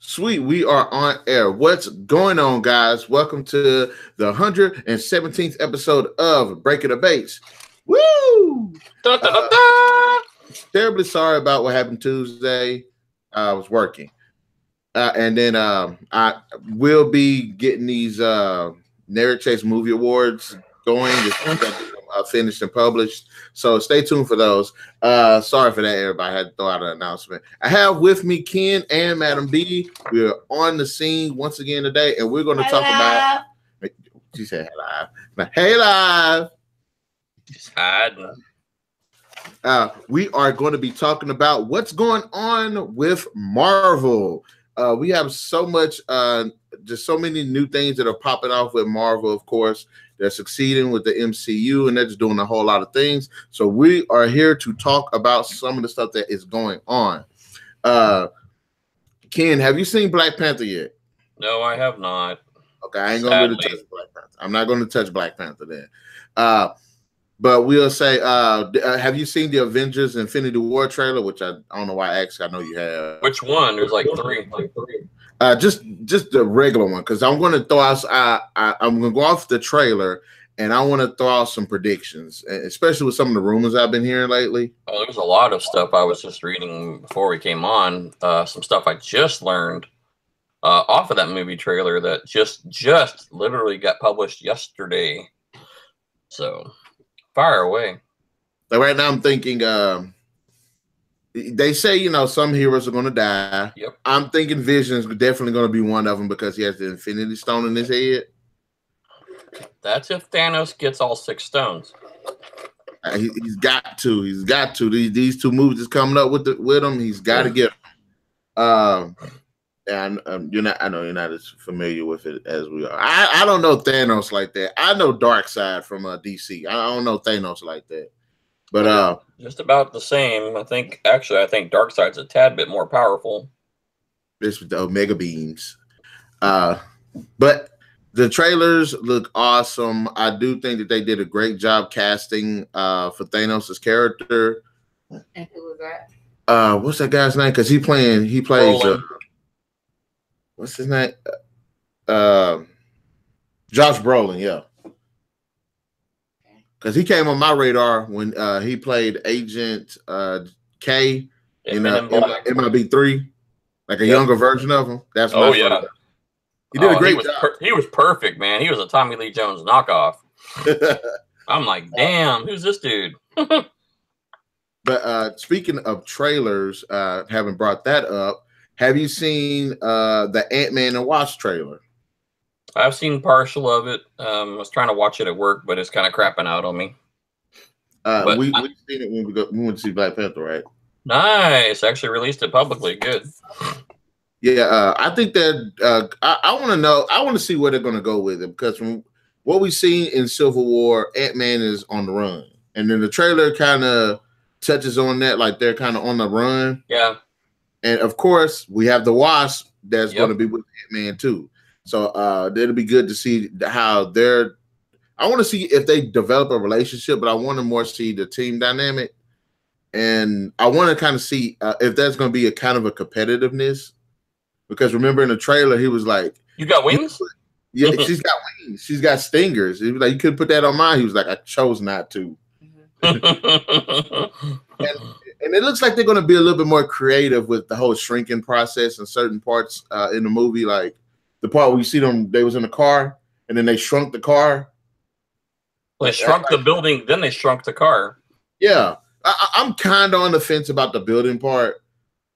Sweet, we are on air. What's going on, guys? Welcome to the 117th episode of Breaking the Base. Woo! Da, da, da, Uh, da. Terribly sorry about what happened Tuesday. I was working. And then I will be getting these Narik Chase Movie Awards going. Finished and published. So stay tuned for those. Sorry for that, everybody. I had to throw out an announcement. I have with me Ken and Madam B. We are on the scene once again today, and we're going to talk about. She said, "Hey live." Hey live. Just hiding. We are going to be talking about what's going on with Marvel. We have so much, just so many new things that are popping off with Marvel, of course. They're succeeding with the MCU, and they're just doing a whole lot of things. So we are here to talk about some of the stuff that is going on. Ken, have you seen Black Panther yet? No, I have not. Okay, I ain't going to really touch Black Panther. I'm not going to touch Black Panther then. But we'll say, have you seen the Avengers Infinity War trailer? Which I don't know why I asked. I know you have. Which one? There's like three. Just the regular one, because I'm going to throw out. I'm going to go off the trailer, and I want to throw out some predictions, especially with some of the rumors I've been hearing lately. Oh, there's a lot of stuff I was just reading before we came on. Some stuff I just learned off of that movie trailer that just literally got published yesterday. So fire away. Like right now, I'm thinking. They say, some heroes are going to die. Yep. I'm thinking Vision's definitely going to be one of them because he has the Infinity Stone in his head. That's if Thanos gets all 6 stones. He's got to. He's got to. These two movies is coming up with him. He's got to get them. And you're not. I know you're not as familiar with it as we are. I don't know Thanos like that. I know Darkseid from DC. I don't know Thanos like that. But just about the same. I think Darkseid's a tad bit more powerful. This with the Omega beams. But the trailers look awesome. I do think that they did a great job casting for Thanos' character. And who was that? What's that guy's name? Because he plays what's his name? Josh Brolin, yeah. Because he came on my radar when he played Agent K in MIB3, like a younger version of him. That's yeah. He did a great job. He was perfect, man. He was a Tommy Lee Jones knockoff. I'm like, damn, who's this dude? But speaking of trailers, having brought that up, have you seen the Ant-Man and Wasp trailer? I've seen partial of it. I was trying to watch it at work, but it's kind of crapping out on me. We've seen it when we went to see Black Panther, right? Nice. Actually released it publicly. Good. Yeah, I think that I want to know. I want to see where they're going to go with it, because from what we've seen in Civil War, Ant-Man is on the run, and then the trailer kind of touches on that, like they're kind of on the run. Yeah. And of course, we have the Wasp that's going to be with Ant-Man too. So it'll be good to see how they're. I want to see if they develop a relationship, but I want to more see the team dynamic, and I want to kind of see if there's going to be a kind of a competitiveness. Because remember in the trailer, he was like, "You got wings?" Yeah, she's got wings. She's got stingers. He was like, "You couldn't put that on mine." He was like, "I chose not to." And it looks like they're going to be a little bit more creative with the whole shrinking process in certain parts in the movie, like the part where you see them, they was in the car, and then they shrunk the car. They shrunk the building, then they shrunk the car. Yeah. I'm kind of on the fence about the building part,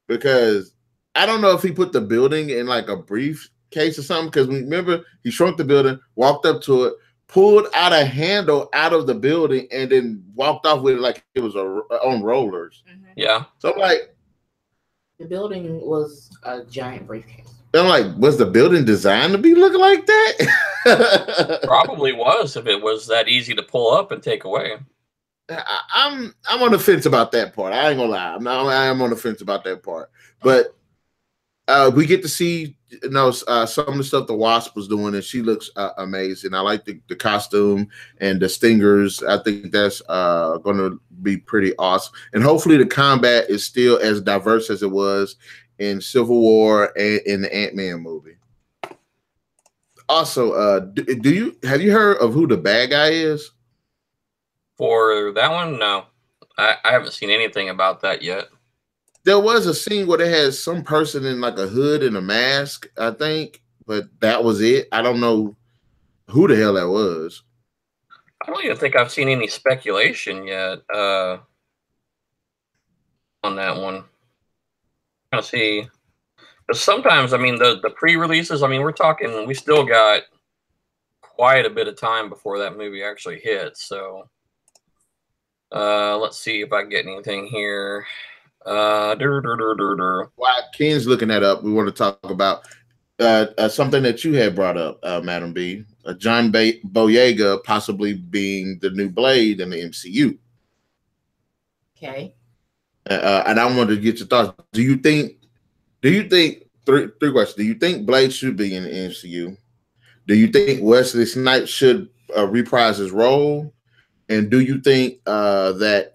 because I don't know if he put the building in like a briefcase or something, because remember, he shrunk the building, walked up to it, pulled out a handle out of the building, and then walked off with it like it was on rollers. Mm-hmm. Yeah. So I'm like, the building was a giant briefcase. I'm like, was the building designed to be looking like that? Probably was, if it was that easy to pull up and take away. I'm on the fence about that part. I ain't gonna lie. I am on the fence about that part. But we get to see some of the stuff the Wasp was doing, and she looks amazing. I like the costume and the stingers. I think that's going to be pretty awesome. And hopefully the combat is still as diverse as it was in Civil War and in the Ant-Man movie. Also, have you heard of who the bad guy is? For that one, no. I haven't seen anything about that yet. There was a scene where they had some person in like a hood and a mask, I think, but that was it. I don't know who the hell that was. I don't even think I've seen any speculation yet on that one. I'm trying to see. But sometimes, I mean, the pre-releases, I mean, we're talking, we still got quite a bit of time before that movie actually hits. So let's see if I can get anything here. While Ken's looking that up, we want to talk about something that you had brought up, Madam B. John Boyega possibly being the new Blade in the MCU. Okay. And I wanted to get your thoughts. Do you think three questions? Do you think Blade should be in the MCU? Do you think Wesley Snipes should reprise his role? And do you think that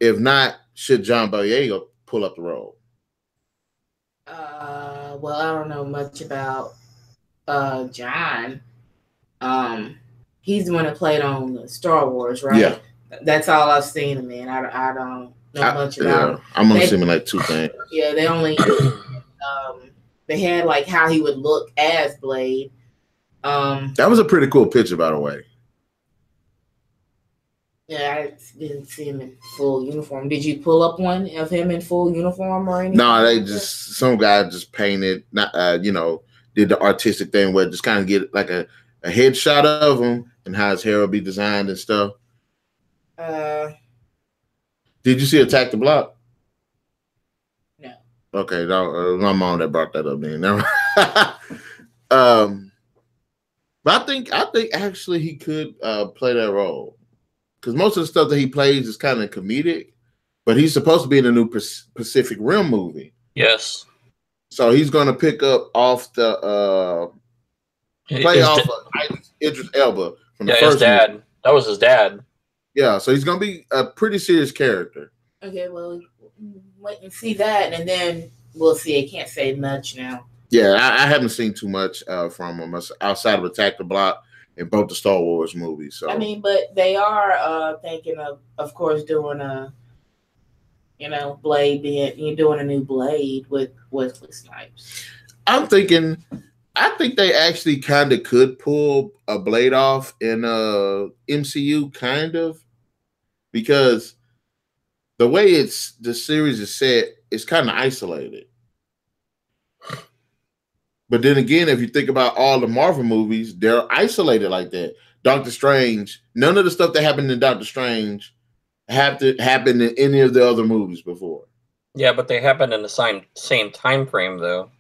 if not, should John Boyega pull up the role? Well, I don't know much about John. He's the one that played on Star Wars, right? Yeah. That's all I've seen him in. I don't know much about him. I'm only assuming like two things. Yeah, they only they had like how he would look as Blade. That was a pretty cool picture, by the way. Yeah, I didn't see him in full uniform. Did you pull up one of him in full uniform or anything? No, they just some guy just painted, not did the artistic thing where just kind of get like a headshot of him and how his hair will be designed and stuff. Did you see Attack the Block? No. Okay, no, my mom that brought that up then. But I think actually he could play that role. Because most of the stuff that he plays is kind of comedic, but he's supposed to be in a new Pacific Rim movie. Yes. So he's going to pick up off the of Idris Elba from the first his dad. movie. That was his dad. Yeah, so he's going to be a pretty serious character. Okay, well, wait and see that, and then we'll see. I can't say much now. Yeah, I haven't seen too much from him outside of Attack the Block in both the Star Wars movies. So I mean, but they are thinking of course, doing Blade doing a new Blade with Wesley Snipes. I think they actually kind of could pull a Blade off in MCU, kind of, because the way the series is set, it's kind of isolated. But then again, if you think about all the Marvel movies, they're isolated like that. Doctor Strange, none of the stuff that happened in Doctor Strange happened in any of the other movies before. Yeah, but they happened in the same time frame, though.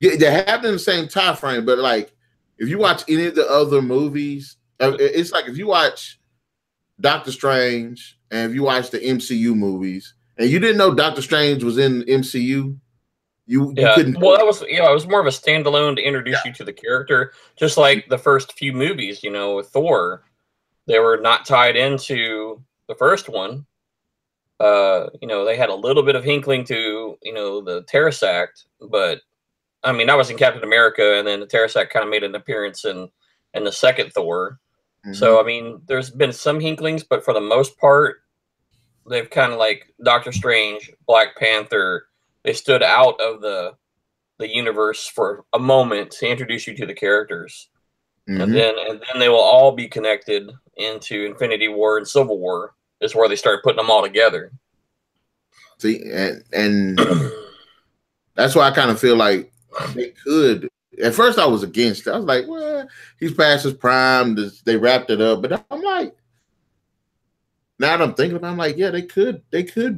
Yeah, they happened in the same time frame, but like if you watch any of the other movies, it's like if you watch Doctor Strange and if you watch the MCU movies and you didn't know Doctor Strange was in MCU, you couldn't. Well, it was more of a standalone to introduce you to the character, just like the first few movies. With Thor, they were not tied into the first one. They had a little bit of hinkling to the Terrasact, but I mean that was in Captain America, and then the Terrasact kind of made an appearance in the second Thor. Mm-hmm. So I mean, there's been some hinklings, but for the most part, they've kind of like Doctor Strange, Black Panther. They stood out of the universe for a moment to introduce you to the characters, mm-hmm. and then they will all be connected into Infinity War and Civil War. Is where they started putting them all together. See, and that's why I kind of feel like they could. At first, I was against it. I was like, "Well, he's past his prime." They wrapped it up, but I'm like, now that I'm thinking about it, I'm like, yeah, they could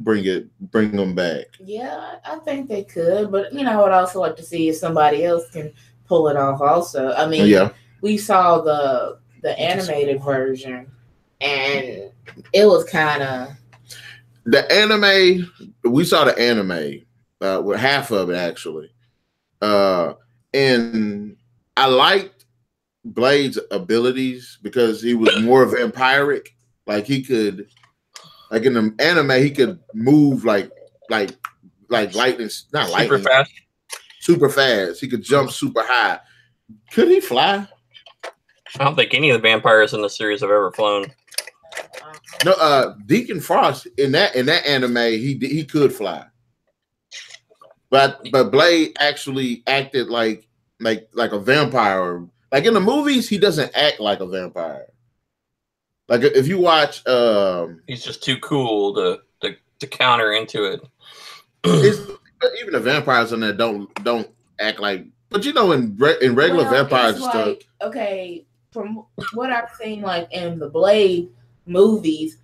bring them back. Yeah, I think they could, but I would also like to see if somebody else can pull it off also. I mean, we saw the animated version, and it was kind of... The anime, we saw the anime, with half of it, actually. And And I liked Blade's abilities because he was more vampiric. Like he could, like in the anime, he could move like lightning, not lightning, super fast. He could jump super high. Could he fly? I don't think any of the vampires in the series have ever flown. No, Deacon Frost in that anime, he could fly, but Blade actually acted like a vampire. Like in the movies, he doesn't act like a vampire. Like if you watch, he's just too cool to counter into it. Even the vampires in there don't act like. But you know, in regular vampires it's stuff. Like, okay, from what I've seen, like in the Blade movies,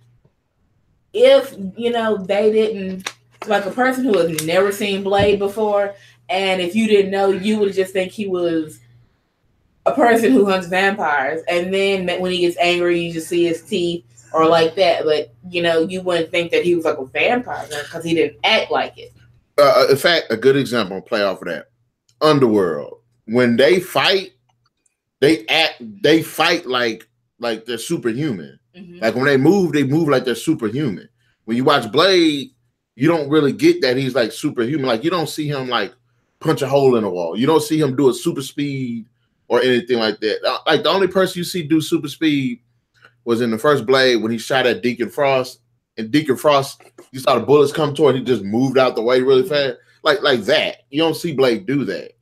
if they didn't, like a person who has never seen Blade before, and if you didn't know, you would just think he was a person who hunts vampires, and then when he gets angry, you just see his teeth or like that. But you wouldn't think that he was like a vampire because he didn't act like it. In fact, a good example to play off of that, Underworld. When they fight, they fight like they're superhuman. Mm-hmm. Like when they move like they're superhuman. When you watch Blade, you don't really get that he's like superhuman. Like you don't see him like punch a hole in a wall. You don't see him do a super speed or anything like that. Like the only person you see do super speed was in the first Blade when he shot at Deacon Frost. And Deacon Frost, you saw the bullets come toward, he just moved out the way really fast. Like that. You don't see Blade do that.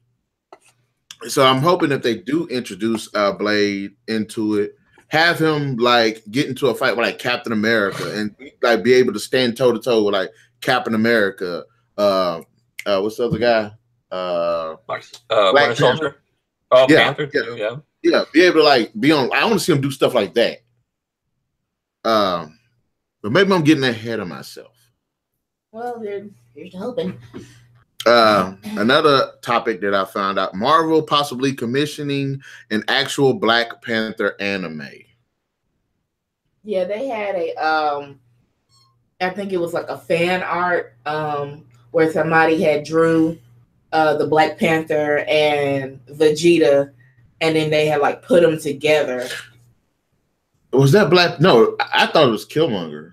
So I'm hoping if they do introduce Blade into it, have him like get into a fight with like Captain America and like be able to stand toe to toe with like Captain America. What's the other guy? Black Soldier. Oh, yeah, Panther too, yeah. Be able to like be on. I want to see him do stuff like that. But maybe I'm getting ahead of myself. Well, here's hoping. Another topic that I found out: Marvel possibly commissioning an actual Black Panther anime. Yeah, they had I think it was like a fan art where somebody had drew the Black Panther and Vegeta, and then they had like put them together. Was that Black? No, I thought it was Killmonger.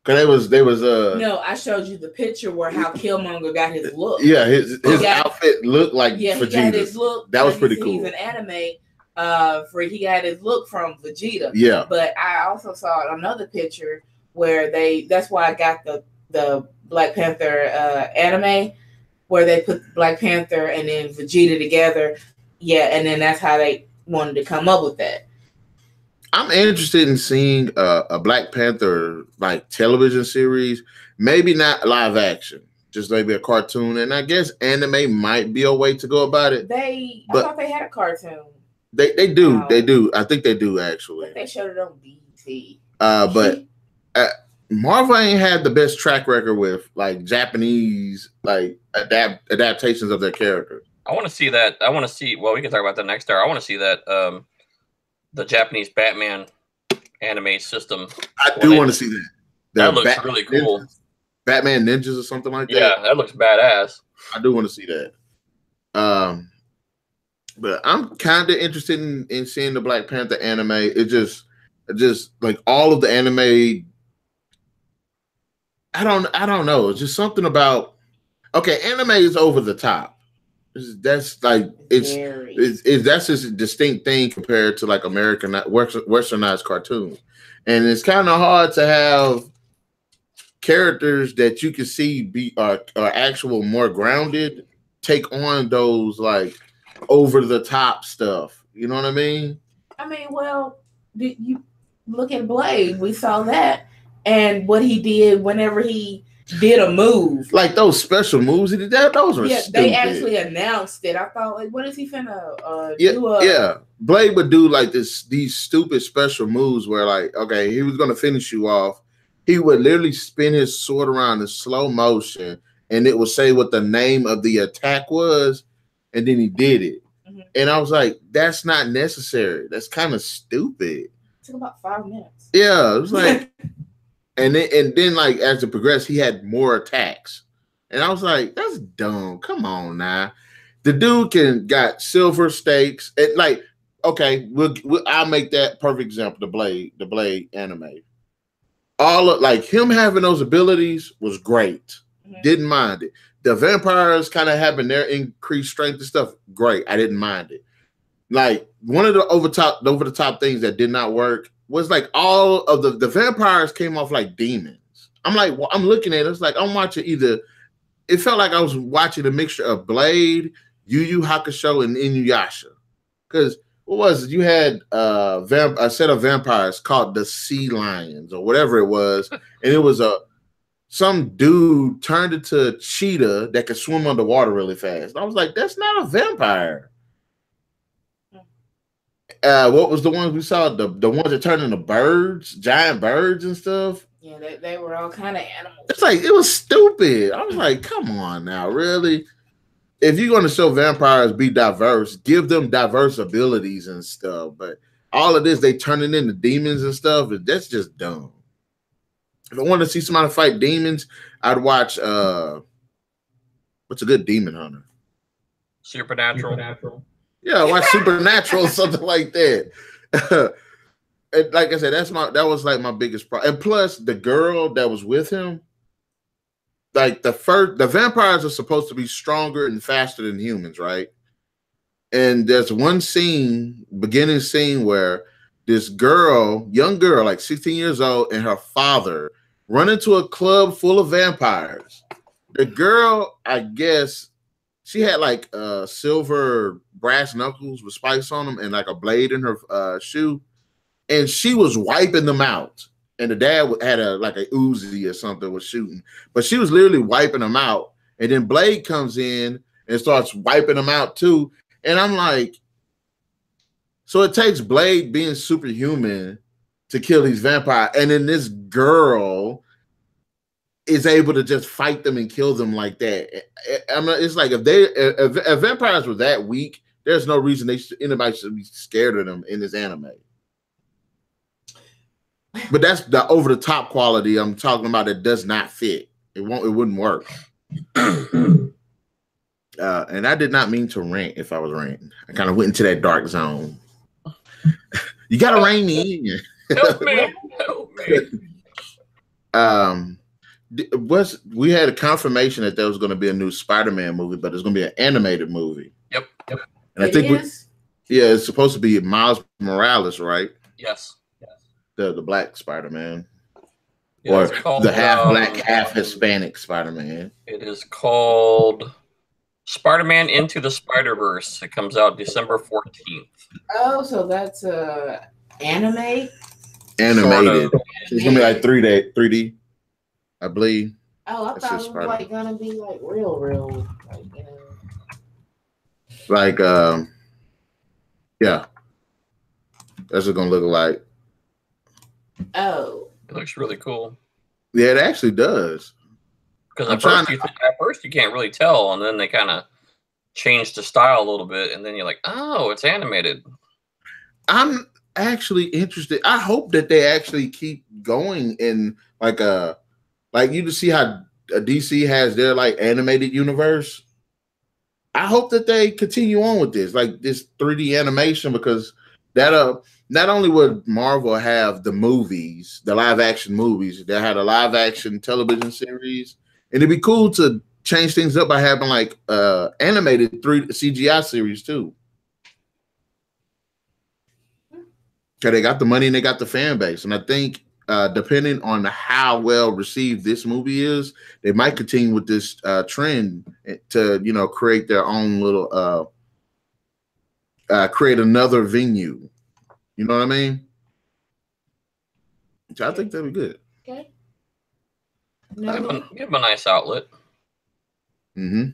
Cause they was No, I showed you the picture where how Killmonger got his look. Yeah, his outfit looked like Vegeta. He got his look. That was pretty cool. He's an anime. He got his look from Vegeta. Yeah. But I also saw another picture where that's why I got the Black Panther anime, where they put Black Panther and then Vegeta together. Yeah, and then that's how they wanted to come up with that. I'm interested in seeing a Black Panther like television series, maybe not live action, just maybe a cartoon. And I guess anime might be a way to go about it. I thought they had a cartoon. They do. They do. I think they do actually. They showed it on BT. But Marvel ain't had the best track record with like Japanese like adaptations of their characters. I want to see that. Well, we can talk about that next hour. I want to see that. The Japanese Batman anime system. I do want to see that. That looks really cool. Batman Ninjas or something like that. Yeah, that looks badass. I do want to see that. But I'm kind of interested in seeing the Black Panther anime. It just like all of the anime. I don't know. It's just something about. Okay, anime is over the top. That's like that's just a distinct thing compared to like American westernized cartoons, and it's kind of hard to have characters that you can see are actual more grounded take on those like over the top stuff. You know what I mean? I mean, well, you look at Blade. We saw that, and what he did whenever he did a move, like those special moves he did. Those were stupid. They actually announced it. I thought, like, what is he finna do? Yeah, Blade would do like these stupid special moves where, like, okay, he was gonna finish you off. He would literally spin his sword around in slow motion, and it would say what the name of the attack was, and then he did it. Mm-hmm. And I was like, that's not necessary. That's kind of stupid. It took about 5 minutes. Yeah, it was like. And then, like, as it progressed, he had more attacks. And I was like, that's dumb. Come on now. the dude got silver stakes. Like, okay, I'll make that perfect example. The Blade anime. All of, like, him having those abilities was great. Mm-hmm. Didn't mind it. The vampires kind of having their increased strength and stuff, great. I didn't mind it. Like, one of the over the top things that did not work was like all of the vampires came off like demons. I'm like, well, I'm looking at it. It's like I'm watching either. It felt like I was watching a mixture of Blade, Yu Yu Hakusho, and Inuyasha. Because what was it? You had a set of vampires called the Sea Lions or whatever it was, and it was some dude turned into a cheetah that could swim underwater really fast. And I was like, that's not a vampire. What was the ones we saw? The ones that turned into birds, giant birds and stuff. Yeah, they were all kind of animals. It's like, it was stupid. I was like, come on now, really? If you're going to show vampires be diverse, give them diverse abilities and stuff. But all of this, they turning into demons and stuff, that's just dumb. If I wanted to see somebody fight demons, I'd watch, what's a good demon hunter? Supernatural. Yeah, watch Supernatural or something like that. And like I said, that was like my biggest problem. And plus, the girl that was with him, like the vampires are supposed to be stronger and faster than humans, right? And there's one beginning scene where this young girl, like 16 years old, and her father run into a club full of vampires. The girl, I guess, she had like silver brass knuckles with spikes on them and like a blade in her shoe. And she was wiping them out. And the dad had a Uzi or something, was shooting. But she was literally wiping them out. And then Blade comes in and starts wiping them out too. And I'm like, so it takes Blade being superhuman to kill these vampires. And then this girl is able to just fight them and kill them like that. It's like if vampires were that weak, there's no reason anybody should be scared of them in this anime. But that's the over the top quality I'm talking about. That does not fit. It wouldn't work. And I did not mean to rant. If I was ranting, I kind of went into that dark zone. You gotta rein me in. Help me. We had a confirmation that there was going to be a new Spider-Man movie, but it's going to be an animated movie. Yep. And I think it's supposed to be Miles Morales, right? Yes. The black Spider-Man, yeah, or the half black, half Hispanic Spider-Man. It is called Spider-Man Into the Spider-Verse. It comes out December 14th. Oh, so that's anime? Animated. Sort of. It's gonna be like 3D, I believe. Oh, I thought it was like gonna be like real, like, you know. Like yeah, that's what it's gonna look like. Oh, it looks really cool. Yeah, it actually does. Because at first you can't really tell, and then they kind of change the style a little bit, and then you're like, oh, it's animated. I'm actually interested. I hope that they actually keep going in like you to see how DC has their like animated universe. I hope that they continue on with this 3D animation, because that not only would Marvel have the movies, the live action movies, they had a live action television series, and it'd be cool to change things up by having like animated 3D CGI series too. Okay, they got the money and they got the fan base, and I think depending on how well received this movie is, they might continue with this trend to create their own little create another venue. You know what I mean? So I think that'd be good. Okay. Give them a nice outlet. Mm-hmm.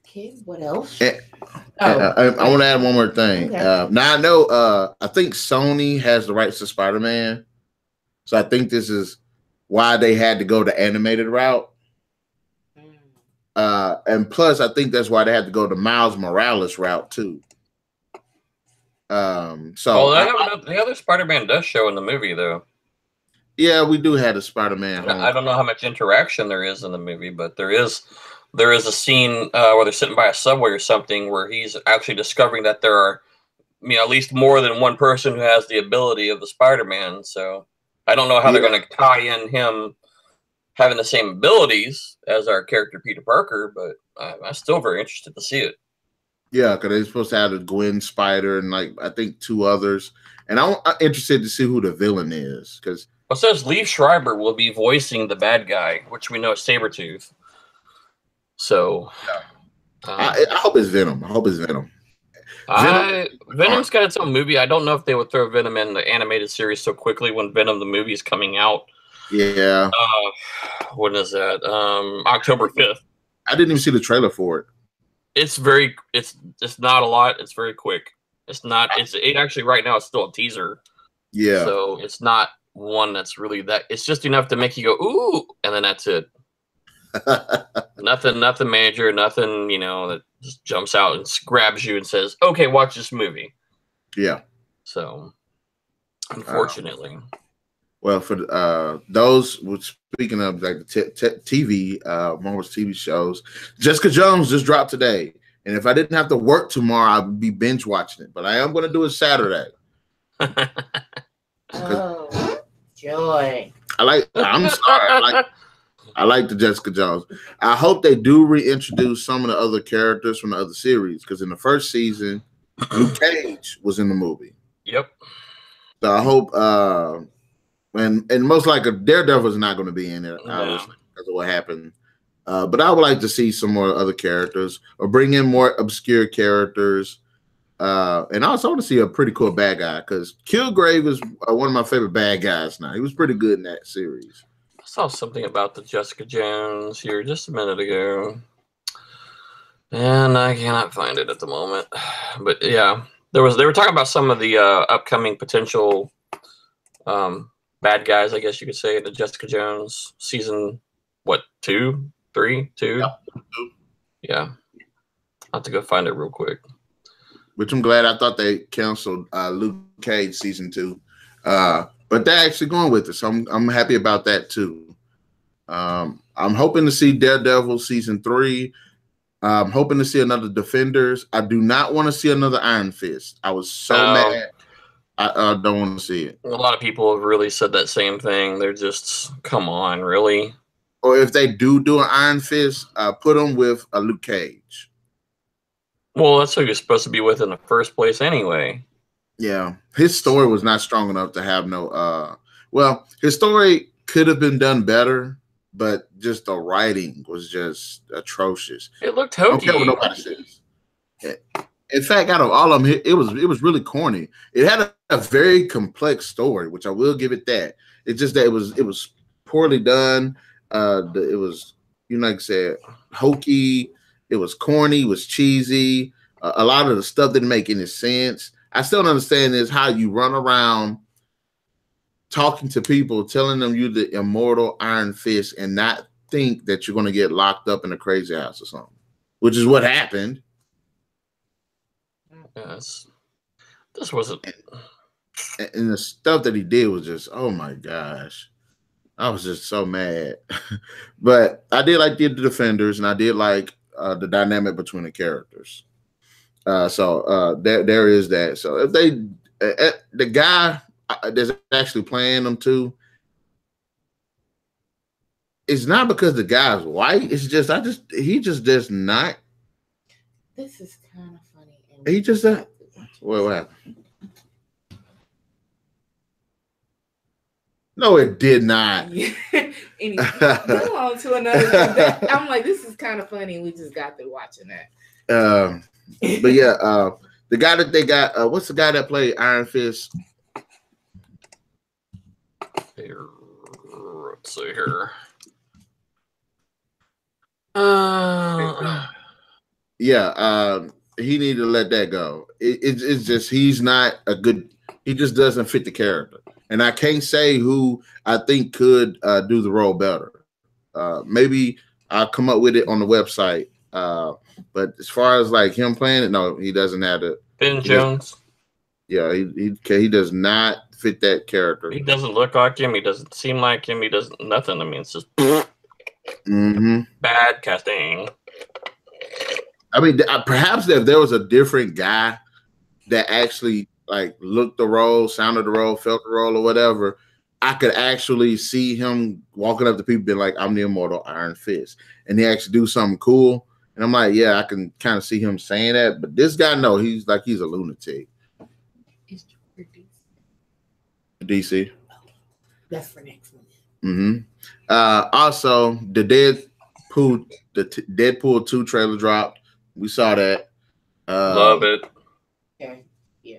Okay, what else? I want to add one more thing. Okay. Now I know I think Sony has the rights to Spider-Man. So I think this is why they had to go the animated route. And plus I think that's why they had to go the Miles Morales route too. The other Spider-Man does show in the movie though. Yeah, we do have a Spider-Man. I don't know how much interaction there is in the movie, but there is there is a scene where they're sitting by a subway or something where he's actually discovering that there are, at least more than one person who has the ability of the Spider-Man. So I don't know how they're going to tie in him having the same abilities as our character Peter Parker, but I'm still very interested to see it. Yeah, because they're supposed to have the Gwen Spider and I think 2 others, and I'm interested to see who the villain is. Because it says Liev Schreiber will be voicing the bad guy, which we know is Sabretooth. So I hope it's Venom. Venom's got its own movie. I don't know if they would throw Venom in the animated series so quickly when Venom the movie is coming out. Yeah. When is that? October 5th. I didn't even see the trailer for it. It's not a lot. It's very quick. It actually right now it's still a teaser. Yeah. So it's not one that's really that. It's just enough to make you go ooh, and then that's it. nothing major, nothing that just jumps out and grabs you and says, "Okay, watch this movie." Yeah. So, unfortunately. Well, for those speaking of like the TV, Marvel's TV shows, Jessica Jones just dropped today, and if I didn't have to work tomorrow, I'd be binge watching it. But I am going to do it Saturday. Oh, joy! I'm sorry. I like the Jessica Jones. I hope they do reintroduce some of the other characters from the other series, because in the first season, Luke Cage was in the movie. Yep. So I hope, and most likely Daredevil is not going to be in it, obviously, because of what happened. But I would like to see some more other characters, or bring in more obscure characters. And I also want to see a pretty cool bad guy, because Kilgrave is one of my favorite bad guys now. He was pretty good in that series. I saw something about the Jessica Jones here just a minute ago, and I cannot find it at the moment. But yeah, they were talking about some of the upcoming potential bad guys, I guess you could say, in the Jessica Jones season. What, 2, 3, 2? Yeah. I'll have to go find it real quick. Which I'm glad. I thought they canceled Luke Cage season 2. But they're actually going with it, so I'm happy about that too. I'm hoping to see Daredevil season 3. I'm hoping to see another Defenders. I do not want to see another Iron Fist. I was so mad. I don't want to see it. A lot of people have really said that same thing. They're just, come on, really? Or if they do an Iron Fist, put them with a Luke Cage. Well, that's who you're supposed to be with in the first place anyway. Yeah, his story was not strong enough to have no. Well, his story could have been done better, but just the writing was just atrocious. It looked hokey. I don't care what nobody says. In fact, out of all of them, it was really corny. It had a very complex story, which I will give it that. It's just that it was poorly done. It was, like I said, hokey. It was corny. It was cheesy. A lot of the stuff didn't make any sense. I still don't understand is how you run around talking to people, telling them you're the immortal Iron Fist, and not think that you're going to get locked up in a crazy house or something, which is what happened. Yes, this wasn't. And the stuff that he did was just, oh my gosh, I was just so mad. But I did like the Defenders, and I did like the dynamic between the characters. So there is that. So if they, the guy that's actually playing them too, it's not because the guy's white. It's just he just does not. This is kind of funny. He just what happened? No, it did not. Anyway, go on to another. I'm like, this is kind of funny. We just got through watching that. But yeah, the guy that they got, what's the guy that played Iron Fist? Here, let's see here. Yeah, he needed to let that go. It's just he's not a good. He just doesn't fit the character, and I can't say who I think could do the role better. Maybe I'll come up with it on the website. But as far as like him playing it, no, he doesn't have it. Ben Jones. Yeah, he does not fit that character. He doesn't look like him. He doesn't seem like him. He doesn't nothing. I mean, it's just mm-hmm. bad casting. I mean, perhaps if there was a different guy that actually like looked the role, sounded the role, felt the role, or whatever, I could actually see him walking up to people, being like, "I'm the immortal Iron Fist," and he actually do something cool. And I'm like, yeah, I can kind of see him saying that. But this guy, no, he's a lunatic. It's for DC. That's for next one. Also, the Deadpool 2 trailer dropped. We saw that. Love it. Okay. Yeah.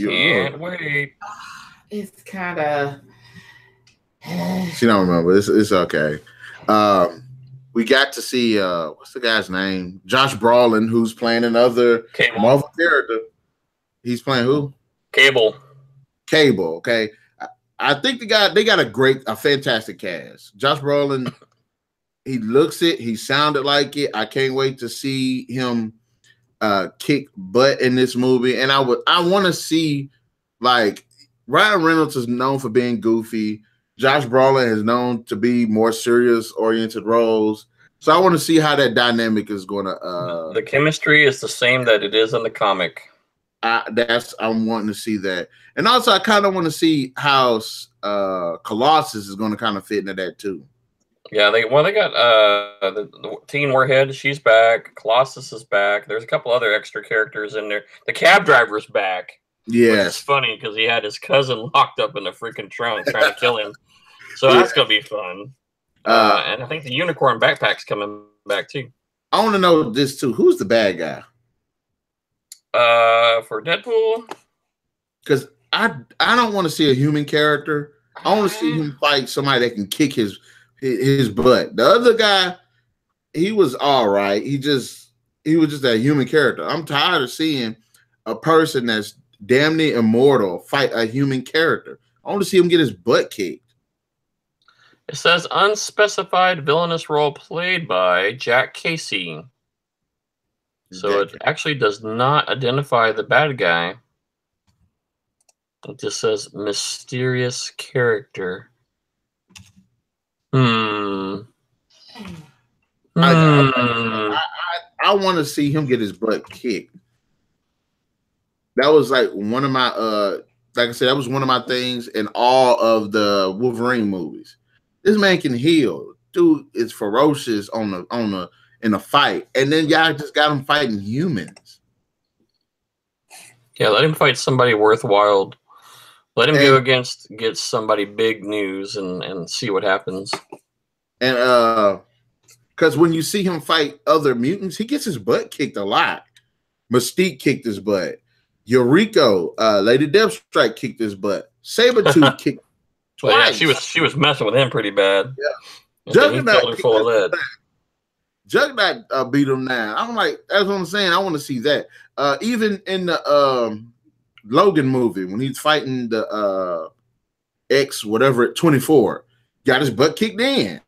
Can't wait. It's kind of. She don't remember. It's okay. We got to see what's the guy's name? Josh Brolin, who's playing another Marvel character. He's playing who? Cable. Okay. I think they got a fantastic cast. Josh Brolin, he looks it, he sounded like it. I can't wait to see him kick butt in this movie. And I want to see, like, Ryan Reynolds is known for being goofy. Josh Brolin is known to be more serious oriented roles. So I want to see how that dynamic is going to. The chemistry is the same that it is in the comic. I'm wanting to see that, and also I kind of want to see how Colossus is going to kind of fit into that too. Yeah, they got the Teen Warhead. She's back. Colossus is back. There's a couple other extra characters in there. The cab driver's back. Yeah, it's funny because he had his cousin locked up in the freaking trunk trying to kill him. So that's gonna be fun. And I think the unicorn backpack's coming back too. I want to know this too. Who's the bad guy? For Deadpool, because I don't want to see a human character. I want to see him fight somebody that can kick his butt. The other guy, he was all right. He was just a human character. I'm tired of seeing a person that's damn near immortal fight a human character. I want to see him get his butt kicked. It says unspecified villainous role played by Jack Casey. So it actually does not identify the bad guy. It just says mysterious character. I want to see him get his butt kicked. That was like one of my like I said, that was one of my things in all of the Wolverine movies. This man can heal. Dude is ferocious in a fight, and then y'all just got him fighting humans. Yeah, let him fight somebody worthwhile. Let him go against somebody big news and see what happens. And because when you see him fight other mutants, he gets his butt kicked a lot. Mystique kicked his butt. Eureka, Lady Deathstrike kicked his butt. Sabretooth kicked twice. Well, yeah, she was messing with him pretty bad. Yeah. Juggernaut full of lead. Juggernaut beat him down. I'm like, that's what I'm saying. I want to see that. Even in the Logan movie, when he's fighting the X, whatever, 24, got his butt kicked in.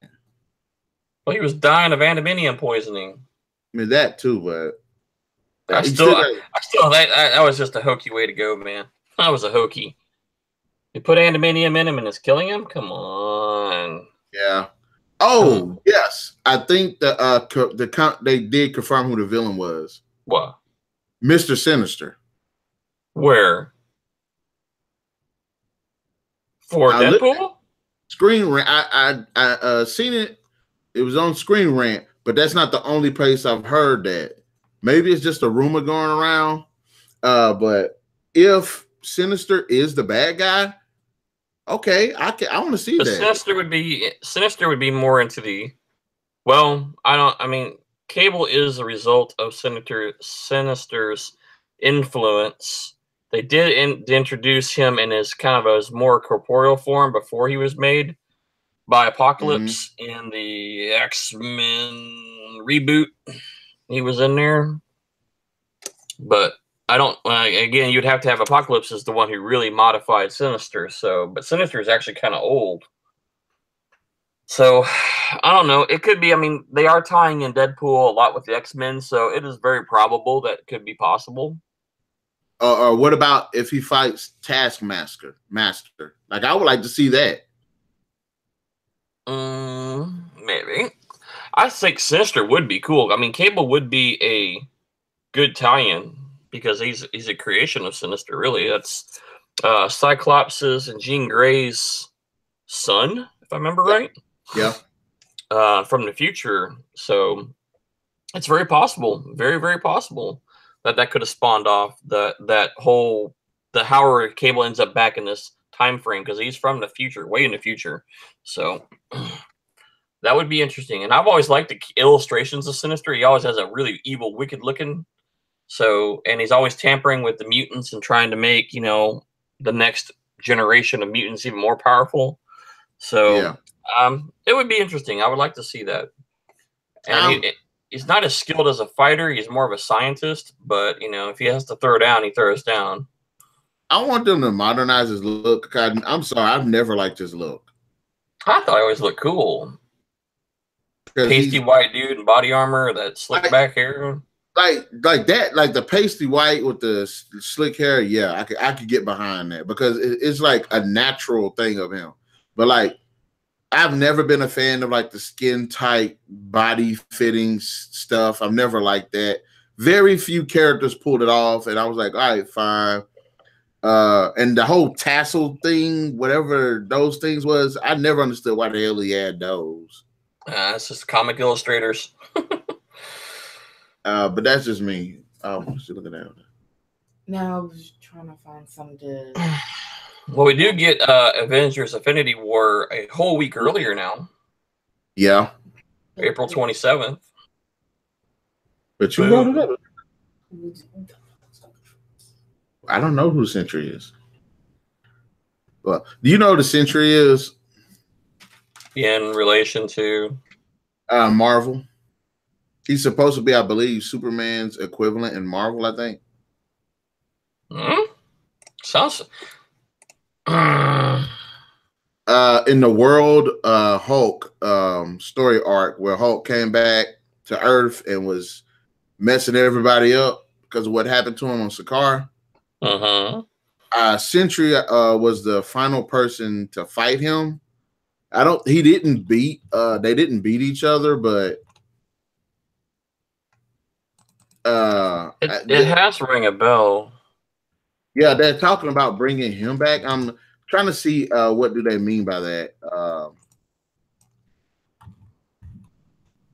Well, he was dying of antimonium poisoning. I mean, that too, but I still that was just a hokey way to go, man. That was a hokey. You put antimonium in him and it's killing him? Come on. Yeah. Oh, yes. I think they did confirm who the villain was. What? Mr. Sinister. Where? For Deadpool? Screen Rant. I seen it. It was on Screen Rant, but that's not the only place I've heard that. Maybe it's just a rumor going around. But if Sinister is the bad guy, okay, I want to see that. Sinister would be more into the. Well, I mean, Cable is a result of Sinister's influence. They did introduce him in his kind of his more corporeal form before he was made by Apocalypse in the X-Men reboot. He was in there, but I don't. Again, you'd have to have Apocalypse as the one who really modified Sinister. So, but Sinister is actually kind of old. So, I don't know. It could be. I mean, they are tying in Deadpool a lot with the X-Men, so it is very probable that it could be possible. Or what about if he fights Taskmaster? Like, I would like to see that. Maybe. I think Sinister would be cool. I mean, Cable would be a good tie-in because he's a creation of Sinister. Really, that's Cyclops's and Jean Grey's son, if I remember right. Yeah. From the future, so it's very possible, very, very possible that could have spawned off that whole Howard Cable ends up back in this time frame because he's from the future, way in the future. So that would be interesting. And I've always liked the illustrations of Sinister. He always has a really evil, wicked looking. So, and he's always tampering with the mutants and trying to make, the next generation of mutants even more powerful. So, yeah. It would be interesting. I would like to see that. And he's not as skilled as a fighter. He's more of a scientist. But, if he has to throw down, he throws down. I want them to modernize his look. I'm sorry. I've never liked his look. I thought he always looked cool. Pasty white dude in body armor, that slick back hair. Like that, like the pasty white with the slick hair. Yeah, I could get behind that because it's like a natural thing of him. But like, I've never been a fan of like the skin tight body fitting stuff. I've never liked that. Very few characters pulled it off, and I was like, all right, fine. And the whole tassel thing, whatever those things was, I never understood why the hell he had those. It's just comic illustrators. But that's just me. Still looking at it. Now I was trying to find something to. Well, we do get Avengers Infinity War a whole week earlier now. Yeah. April 27th. But you brought it up. I don't know who Sentry is. Well, do you know who the Sentry is? In relation to? Marvel. He's supposed to be, I believe, Superman's equivalent in Marvel, I think. Sounds... in the World Hulk story arc where Hulk came back to Earth and was messing everybody up because of what happened to him on Sakaar. Sentry was the final person to fight him. They didn't beat each other, but it has to ring a bell. Yeah, they're talking about bringing him back. I'm trying to see what do they mean by that.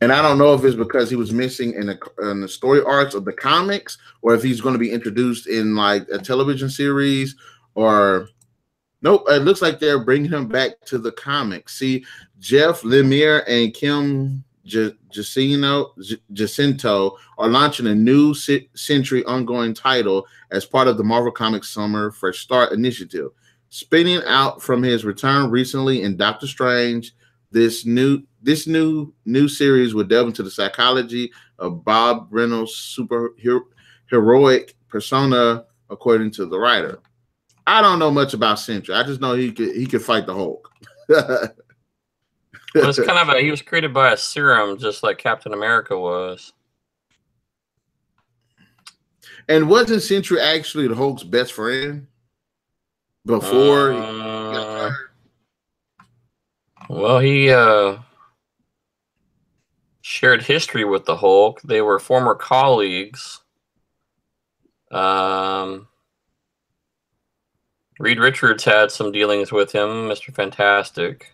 And I don't know if it's because he was missing in the story arcs of the comics, or if he's going to be introduced in like a television series, or nope. It looks like they're bringing him back to the comics. See, Jeff Lemire and Kim Jacinto are launching a new Sentry ongoing title as part of the Marvel Comics Summer Fresh Start initiative. Spinning out from his return recently in Doctor Strange, this new series will delve into the psychology of Bob Reynolds' super heroic persona, according to the writer. I don't know much about Sentry. I just know he could fight the Hulk. Well, it's kind of he was created by a serum, just like Captain America was. And wasn't Sentry actually the Hulk's best friend before? Well, he shared history with the Hulk. They were former colleagues. Reed Richards had some dealings with him, Mr. Fantastic.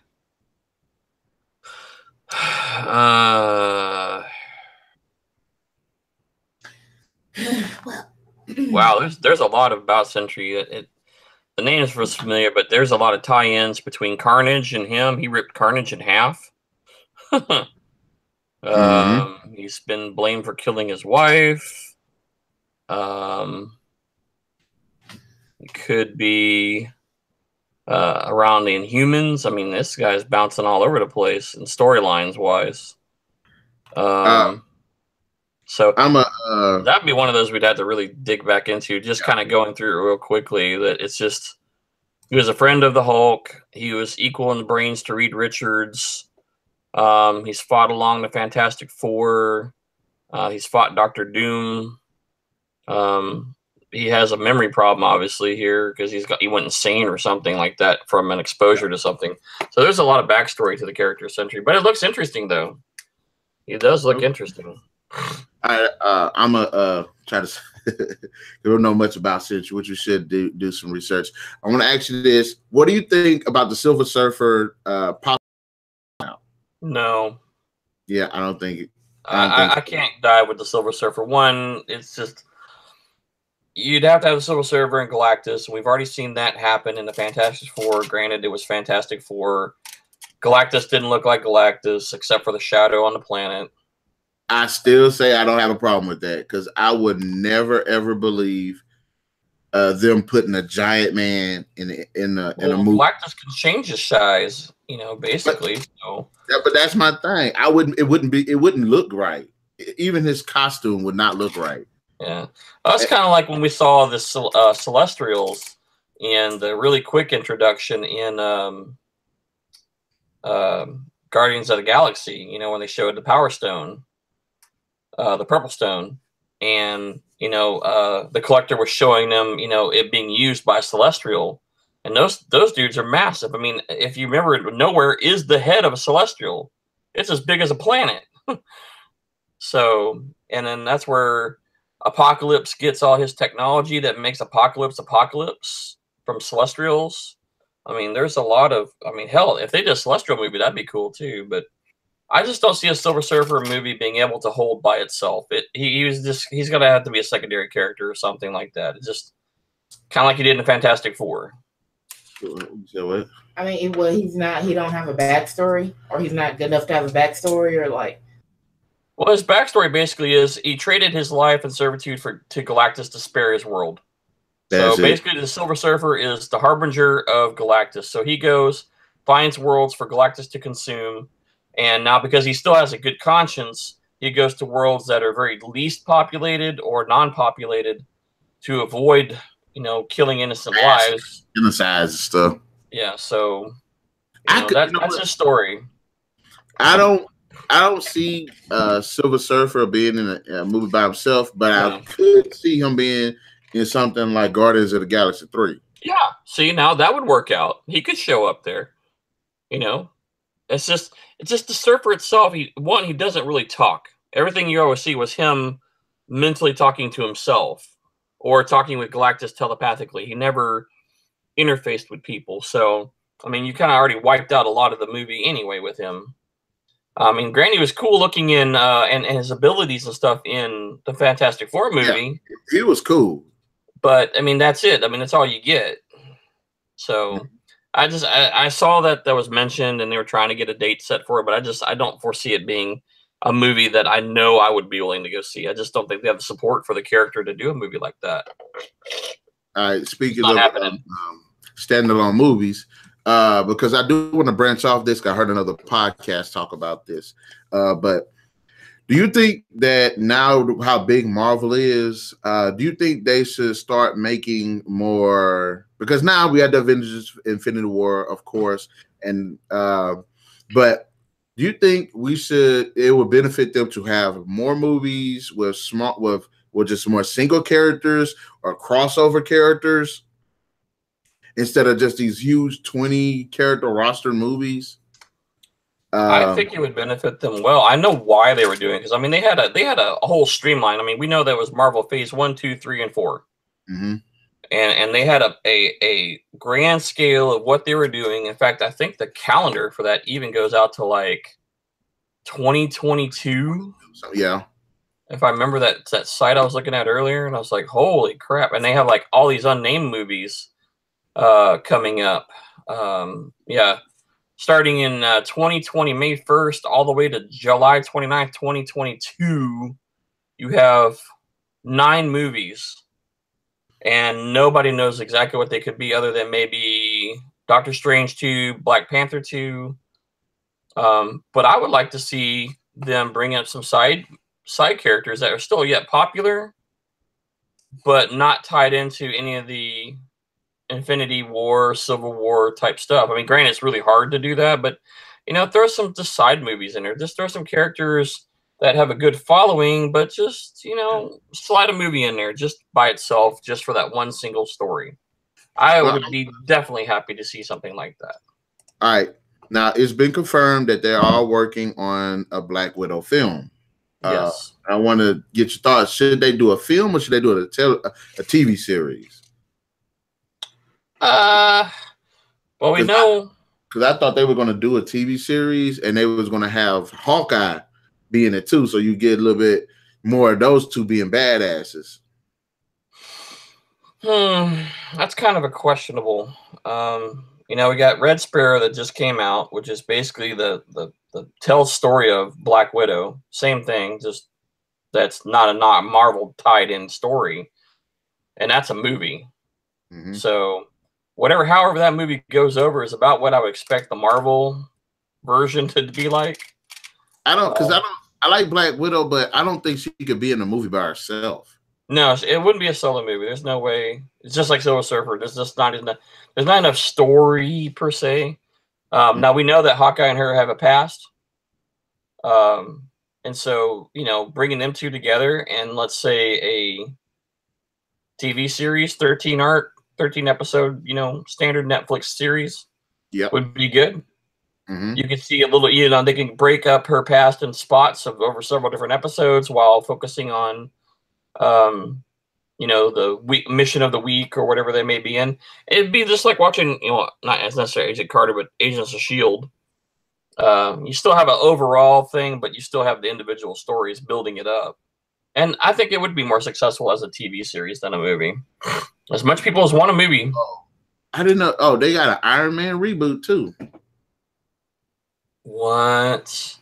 Wow, there's a lot about Sentry. The names was familiar, but there's a lot of tie-ins between Carnage and him. He ripped Carnage in half. He's been blamed for killing his wife. It could be around the Inhumans. I mean, this guy's bouncing all over the place and storylines wise. So that'd be one of those we'd have to really dig back into. Just kind of going through it real quickly. That it's just he was a friend of the Hulk. He was equal in the brains to Reed Richards. He's fought along the Fantastic Four. He's fought Dr. Doom. He has a memory problem, obviously, here because he went insane or something like that from an exposure to something. So there's a lot of backstory to the character Sentry, but it looks interesting though. He does look interesting. I'm a try to. You don't know much about Cinch, which you should do some research. I want to ask you this: what do you think about the Silver Surfer pop out? No. Yeah, I don't think. I can't dive with the Silver Surfer. One, it's just you'd have to have a Silver Surfer and Galactus, and we've already seen that happen in the Fantastic Four. Granted, it was Fantastic Four. Galactus didn't look like Galactus except for the shadow on the planet. I still say I don't have a problem with that because I would never ever believe them putting a giant man in a movie. Galactus can change his size, basically. But that's my thing. It wouldn't look right. Even his costume would not look right. Yeah, that's kind of like when we saw the Celestials in the really quick introduction in Guardians of the Galaxy. When they showed the Power Stone. The Purple Stone, and the Collector was showing them, it being used by Celestial, and those dudes are massive. I mean, if you remember, Nowhere is the head of a Celestial. It's as big as a planet. So, and then that's where Apocalypse gets all his technology that makes Apocalypse from Celestials. I mean, there's a lot of. I mean, hell, if they did a Celestial movie, that'd be cool too, but. I just don't see a Silver Surfer movie being able to hold by itself. He's gonna have to be a secondary character or something like that. It's just kind of like he did in the Fantastic Four. So what? I mean, he's not. He don't have a backstory, or he's not good enough to have a backstory, or like. Well, his backstory basically is he traded his life and servitude to Galactus to spare his world. So basically, the Silver Surfer is the harbinger of Galactus. So he goes, finds worlds for Galactus to consume. And now, because he still has a good conscience, he goes to worlds that are very least populated or non-populated to avoid, killing innocent lives. Genocide and stuff. Yeah, so that's his story. I don't see Silver Surfer being in a movie by himself, but I could see him being in something like Guardians of the Galaxy 3. Yeah, see, now that would work out. He could show up there, It's just the Surfer itself. He doesn't really talk. Everything you always see was him mentally talking to himself or talking with Galactus telepathically. He never interfaced with people. So, I mean, you kind of already wiped out a lot of the movie anyway with him. I mean, Granny was cool looking in and his abilities and stuff in the Fantastic Four movie. Yeah, he was cool. But, I mean, that's it. I mean, that's all you get. So... I saw that was mentioned and they were trying to get a date set for it, but I don't foresee it being a movie that I know I would be willing to go see. I just don't think they have the support for the character to do a movie like that. All right, speaking of standalone movies, because I do want to branch off this. I heard another podcast talk about this, but do you think that now how big Marvel is, do you think they should start making more? Because now we had the Avengers Infinity War, of course, and but do you think it would benefit them to have more movies with just more single characters or crossover characters instead of just these huge 20 character roster movies? I think it would benefit them well. I know why they were doing it because I mean they had a whole streamline. I mean we know that was Marvel Phase 1, 2, 3, and 4. Mm-hmm. And they had a grand scale of what they were doing. In fact, I think the calendar for that even goes out to like 2022. So, yeah. If I remember that site I was looking at earlier, and I was like, holy crap. And they have like all these unnamed movies coming up. Yeah. Starting in 2020, May 1st, all the way to July 29th, 2022, you have 9 movies. And nobody knows exactly what they could be other than maybe Doctor Strange 2, Black Panther 2. But I would like to see them bring up some side characters that are still yet popular, but not tied into any of the Infinity War, Civil War type stuff. I mean, granted, it's really hard to do that, but, throw some just side movies in there. Just throw some characters that have a good following, but just, slide a movie in there just by itself, just for that one single story. I would be definitely happy to see something like that. All right. Now it's been confirmed that they are working on a Black Widow film. Yes. I want to get your thoughts. Should they do a film or should they do a TV series? Well, we know because I thought they were going to do a TV series and they was going to have Hawkeye be in it too, so you get a little bit more of those two being badasses. That's kind of a questionable. We got Red Sparrow that just came out, which is basically the tell story of Black Widow. Same thing, just that's not Marvel tied in story, and that's a movie. Mm-hmm. So however that movie goes over is about what I would expect the Marvel version to be like. I like Black Widow, but I don't think she could be in a movie by herself. No, it wouldn't be a solo movie. There's no way. It's just like Silver Surfer. There's just not enough. There's not enough story per se. Now we know that Hawkeye and her have a past, and so bringing them two together and let's say a TV series, 13 episode, standard Netflix series, would be good. Mm-hmm. You can see a little, they can break up her past in spots over several different episodes while focusing on the mission of the week or whatever they may be in. It'd be just like watching, not as necessarily Agent Carter, but Agents of S.H.I.E.L.D. You still have an overall thing, but you still have the individual stories building it up. And I think it would be more successful as a TV series than a movie. As much people as want a movie. Oh, I didn't know. Oh, they got an Iron Man reboot too. What?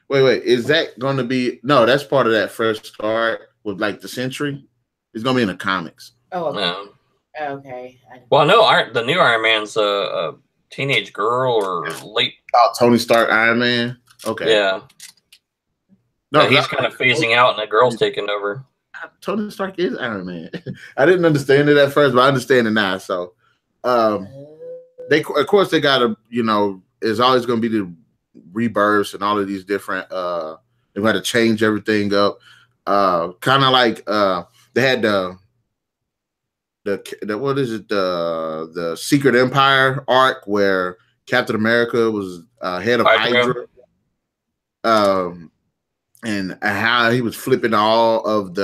Wait. Is that going to be? No, that's part of that fresh start with like the Sentry. It's going to be in the comics. Oh, no. Okay. Well, no, the new Iron Man's a teenage girl or late. Oh, Tony Stark Iron Man. Okay. Yeah. No, he's kind of phasing out and the girl's taking over. Tony Stark is Iron Man. I didn't understand it at first, but I understand it now. So, of course, they got to, there's always going to be the rebirths and all of these different, they got to change everything up. Kind of like they had the what is it, the Secret Empire arc where Captain America was head of Hydra. And how he was flipping all of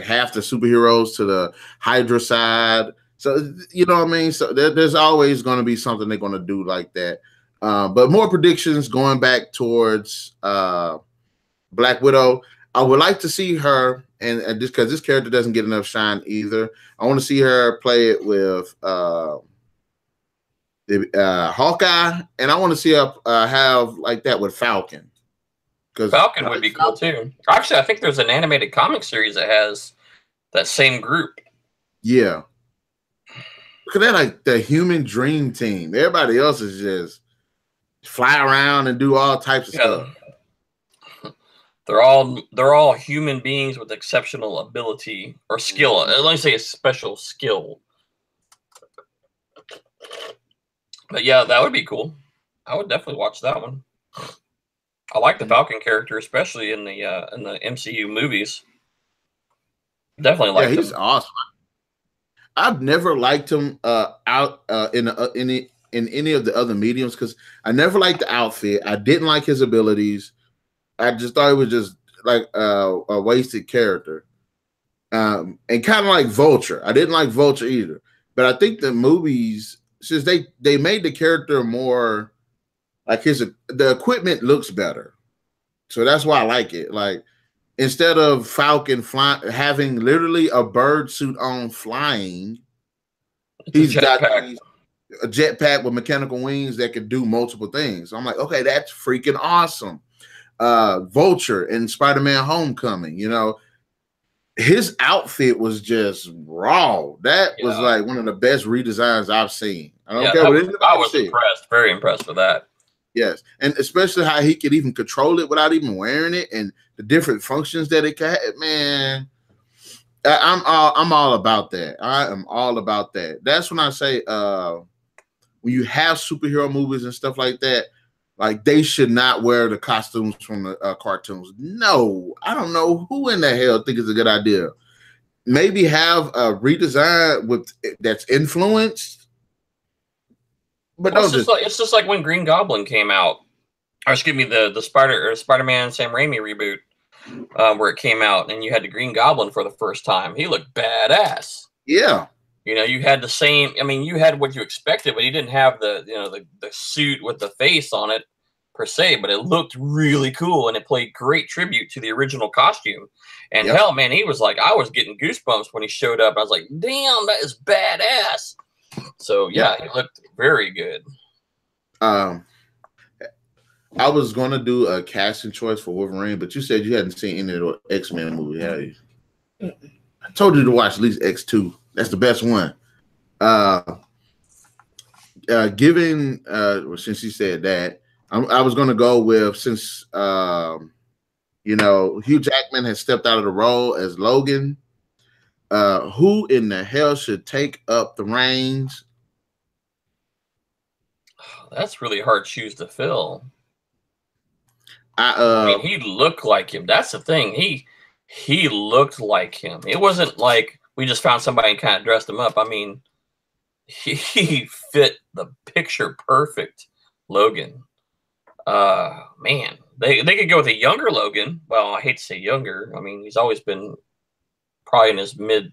half the superheroes to the Hydra side. So, you know what I mean? So there's always going to be something they're going to do like that. But more predictions going back towards Black Widow. I would like to see her, and just because this character doesn't get enough shine either, I want to see her play it with Hawkeye, and I want to see her have like that with Falcon. Falcon would be cool too. Actually, I think there's an animated comic series that has that same group. Yeah. Look at that, like the human dream team. Everybody else is just fly around and do all types of stuff. They're all human beings with exceptional ability or skill. Let me say a special skill. But yeah, that would be cool. I would definitely watch that one. I like the Falcon character, especially in the MCU movies. Definitely like him. He's awesome. I've never liked him in any of the other mediums because I never liked the outfit. I didn't like his abilities. I just thought it was just like a wasted character. And kind of like Vulture. I didn't like Vulture either. But I think the movies, since they made the character more like the equipment looks better. So that's why I like it. Like instead of Falcon having literally a bird suit on flying, he's got a jetpack with mechanical wings that can do multiple things. So I'm like, okay, that's freaking awesome. Vulture in Spider-Man Homecoming, his outfit was just raw. That was like one of the best redesigns I've seen. I don't care what anybody I was impressed, very impressed with that. Yes, and especially how he could even control it without even wearing it, and the different functions that it can. Man, I'm all about that. I am all about that. That's when I say when you have superhero movies and stuff like that, like they should not wear the costumes from the cartoons. No, I don't know who in the hell think it's a good idea. Maybe have a redesign that's influenced. But well, it's just like when Green Goblin came out, or excuse me, the Spider-Man Sam Raimi reboot, where it came out, and you had the Green Goblin for the first time. He looked badass. Yeah. You know, you had the same. I mean, you had what you expected, but you didn't have the suit with the face on it per se. But it looked really cool, and it played great tribute to the original costume. And hell, man, he was like, I was getting goosebumps when he showed up. I was like, damn, that is badass. So yeah, he looked very good. I was gonna do a casting choice for Wolverine, but you said you hadn't seen any of the X-Men movie, have you? I told you to watch at least X2. That's the best one. Given since you said that, I was gonna go with, since Hugh Jackman has stepped out of the role as Logan. Who in the hell should take up the reins? That's really hard shoes to fill. I mean, he looked like him. That's the thing. He looked like him. It wasn't like we just found somebody and kind of dressed him up. I mean, he fit the picture perfect, Logan. Man, they could go with a younger Logan. Well, I hate to say younger. I mean, he's always been probably in his mid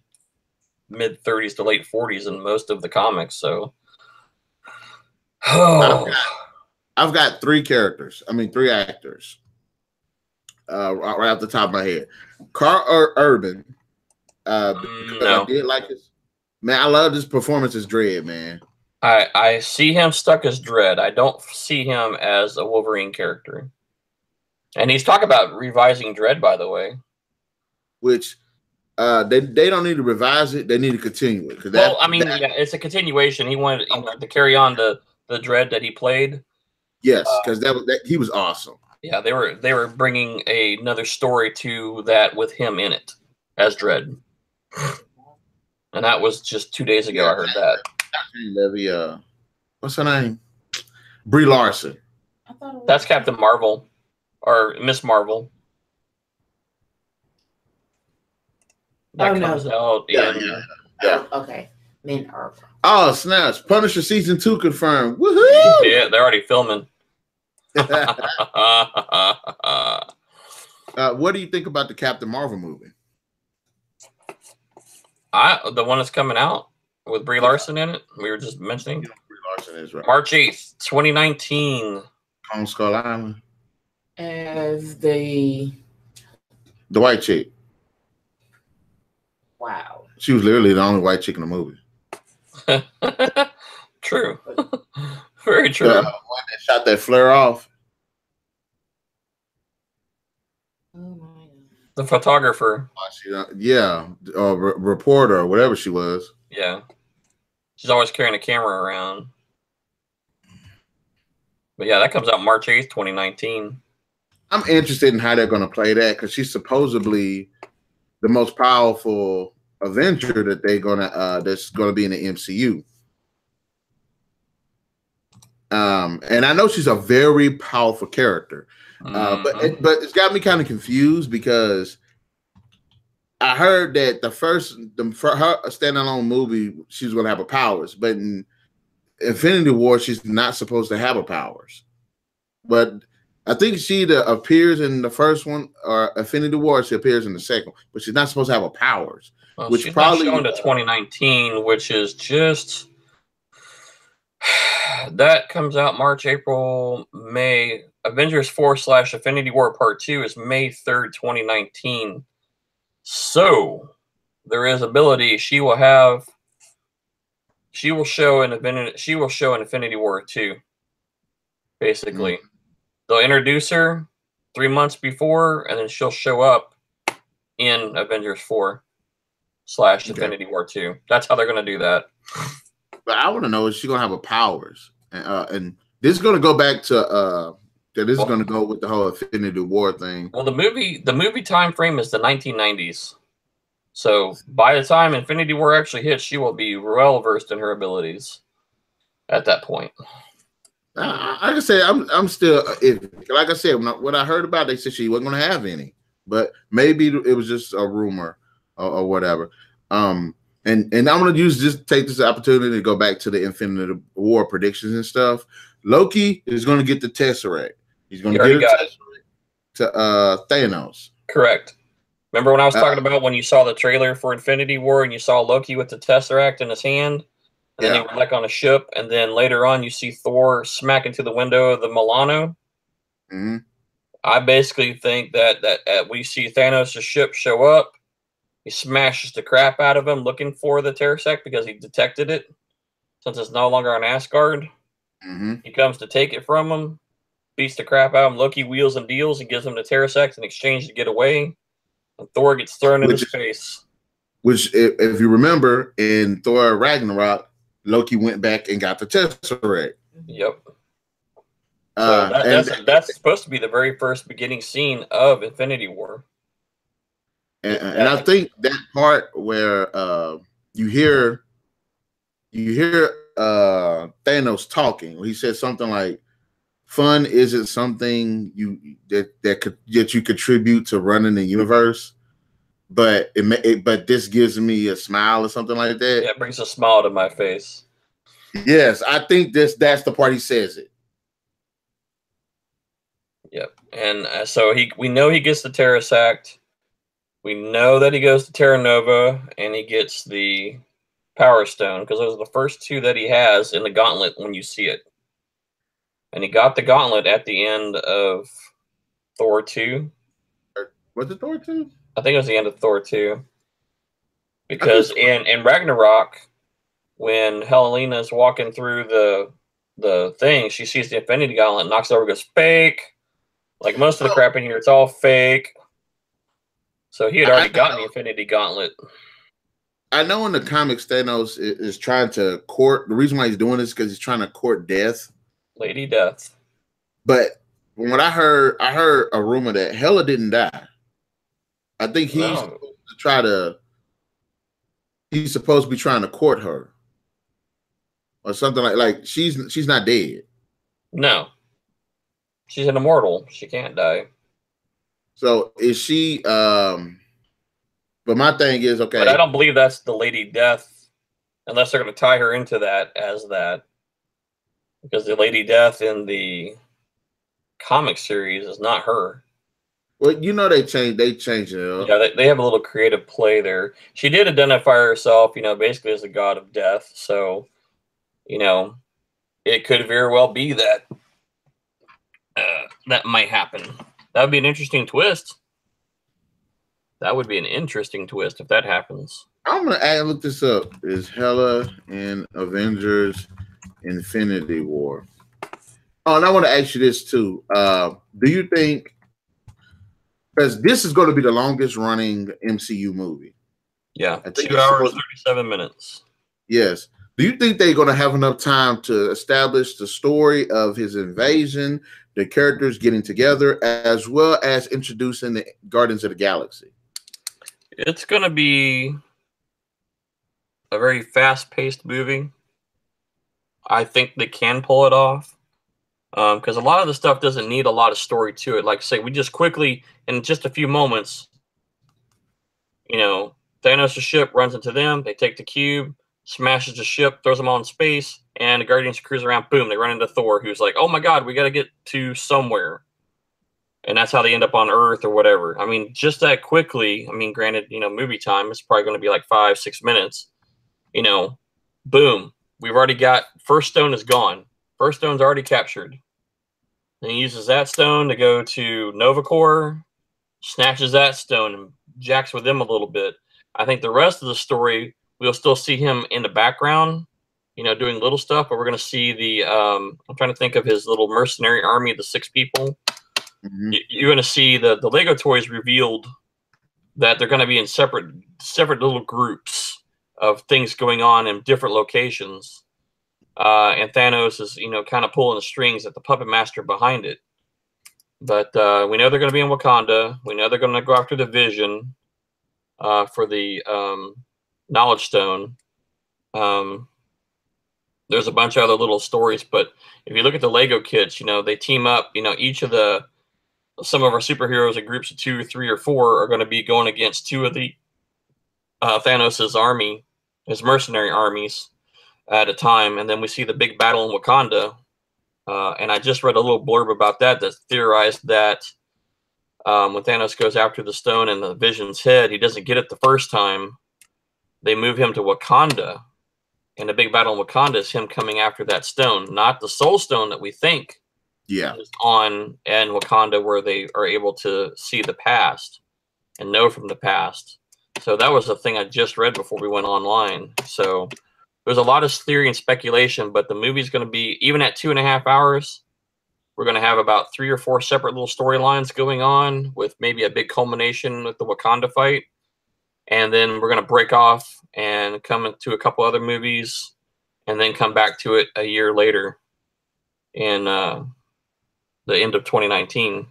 30s to late 40s in most of the comics. So, I've got three actors. Right off the top of my head, Carl Urban. No. I did like his. Man, I love his performance as Dredd, man. I see him stuck as Dredd. I don't see him as a Wolverine character. And he's talking about revising Dredd, by the way. Which they don't need to revise it. They need to continue it. Well, it's a continuation. He wanted to carry on the Dredd that he played. Yes, because he was awesome. Yeah, they were bringing another story to that with him in it as Dredd. And that was just 2 days ago. I heard that. What's her name? Brie Larson. That's Captain Marvel or Miss Marvel. That comes out in. Yeah. Okay. Oh, snaps! Punisher season 2 confirmed. Woohoo! Yeah, they're already filming. What do you think about the Captain Marvel movie? The one that's coming out with Brie Larson in it. We were just mentioning. Brie Larson is right. March 8th, 2019. On Skull Island. As the white chick. Wow. She was literally the only white chick in the movie. True. Very true. The one that shot that flare off. Oh my God. The photographer. Reporter or whatever she was. Yeah. She's always carrying a camera around. But yeah, that comes out March 8th, 2019. I'm interested in how they're going to play that, because she's supposedly the most powerful Avenger that that's going to be in the MCU. And I know she's a very powerful character, but it's got me kind of confused, because I heard that for her standalone movie, she's going to have her powers, but in Infinity War, she's not supposed to have her powers. But I think she appears in the first one, or Infinity War, she appears in the second, but she's not supposed to have her powers. Well, which she's probably not shown to 2019, which is just that comes out March, April, May. Avengers 4/Infinity War Part 2 is May 3rd, 2019. So there is ability she will show in Infinity War 2. Basically. They'll introduce her 3 months before, and then she'll show up in Avengers 4/Infinity War 2. That's how they're going to do that. But I want to know, is she going to have her powers? And this is going to go back to this is going to go with the whole Infinity War thing. Well, the movie time frame is the 1990s. So by the time Infinity War actually hits, she will be well versed in her abilities at that point. Like I said, I'm still, like I said, what I heard about, they said she wasn't going to have any, but maybe it was just a rumor or whatever. and I'm gonna take this opportunity to go back to the Infinity War predictions and stuff. Loki is gonna get the Tesseract. He's gonna get it to Thanos. Correct. Remember when I was talking about when you saw the trailer for Infinity War and you saw Loki with the Tesseract in his hand, and then they were like on a ship, and then later on you see Thor smack into the window of the Milano. Mm-hmm. I basically think that we see Thanos' ship show up. He smashes the crap out of him looking for the Tesseract because he detected it. Since it's no longer on Asgard, he comes to take it from him, beats the crap out of him. Loki wheels and deals and gives him the Tesseract in exchange to get away. And Thor gets thrown into space. Which, if you remember, in Thor Ragnarok, Loki went back and got the Tesseract. Yep. So that's supposed to be the very first beginning scene of Infinity War. And I think that part where you hear Thanos talking, where he says something like, "Fun isn't something that you contribute to running the universe, but but this gives me a smile," or something like that. Yeah, it brings a smile to my face. Yes, I think that's the part he says it. Yep, and so we know he gets the Tesseract. We know that he goes to Terra Nova and he gets the Power Stone, because those are the first two that he has in the gauntlet when you see it. And he got the gauntlet at the end of Thor 2. Was it Thor 2? I think it was the end of Thor 2. Because in Ragnarok, when Helena's walking through the thing, she sees the Infinity Gauntlet, knocks it over, goes, fake. Like most of the crap in here, it's all fake. So he had already gotten the Infinity Gauntlet. I know in the comics, Thanos is trying to court. The reason why he's doing this is because he's trying to court Death. Lady Death. But from what I heard a rumor that Hela didn't die. I think he's supposed to be trying to court her. Or something like she's not dead. No. She's an immortal. She can't die. So is she but my thing is, okay. But I don't believe that's the Lady Death unless they're going to tie her into that as that. Because the Lady Death in the comic series is not her. Well, you know they changed it up. Yeah, they have a little creative play there. She did identify herself, basically as the god of death. So, it could very well be that that might happen. That would be an interesting twist. That would be an interesting twist if that happens. I'm gonna look this up. Is Hela in Avengers Infinity War? Oh, and I want to ask you this too. Do you think, because this is going to be the longest running MCU movie? Yeah, 2 hours, 37 minutes. Yes. Do you think they're going to have enough time to establish the story of his invasion, the characters getting together, as well as introducing the Guardians of the Galaxy? It's going to be a very fast-paced movie. I think they can pull it off. Because a lot of the stuff doesn't need a lot of story to it. Like I say, we just quickly, in just a few moments, Thanos' ship runs into them. They take the cube, smashes the ship, throws them all in space, and the Guardians cruise around. Boom, they run into Thor, who's like, oh my God, we got to get to somewhere. And that's how they end up on Earth or whatever. I mean, just that quickly. I mean, granted, movie time is probably going to be like 5-6 minutes. Boom. We've already got, first stone is gone. First stone's already captured. And he uses that stone to go to Nova Corps, snatches that stone, and jacks with them a little bit. I think the rest of the story, we'll still see him in the background, doing little stuff, but we're going to see the, I'm trying to think of his little mercenary army of the 6 people. Mm-hmm. You're going to see the Lego toys revealed that they're going to be in separate little groups of things going on in different locations. And Thanos is, kind of pulling the strings at the puppet master behind it. But we know they're going to be in Wakanda. We know they're going to go after the Vision for the Knowledge Stone. There's a bunch of other little stories, but if you look at the Lego kits, they team up. Each of some of our superheroes in groups of 2 or 3 or 4 are going to be going against 2 of the Thanos's army. his mercenary armies at a time, and then we see the big battle in Wakanda. And I just read a little blurb about that theorized that when Thanos goes after the stone and the Vision's head, he doesn't get it the first time. They move him to Wakanda, and the big battle in Wakanda is him coming after that stone, not the Soul Stone that we think is on in Wakanda, where they are able to see the past and know from the past. So that was the thing I just read before we went online. So there's a lot of theory and speculation, but the movie's going to be, even at 2.5 hours, we're going to have about 3 or 4 separate little storylines going on, with maybe a big culmination with the Wakanda fight. And then we're going to break off and come into a couple other movies, and then come back to it a year later in the end of 2019.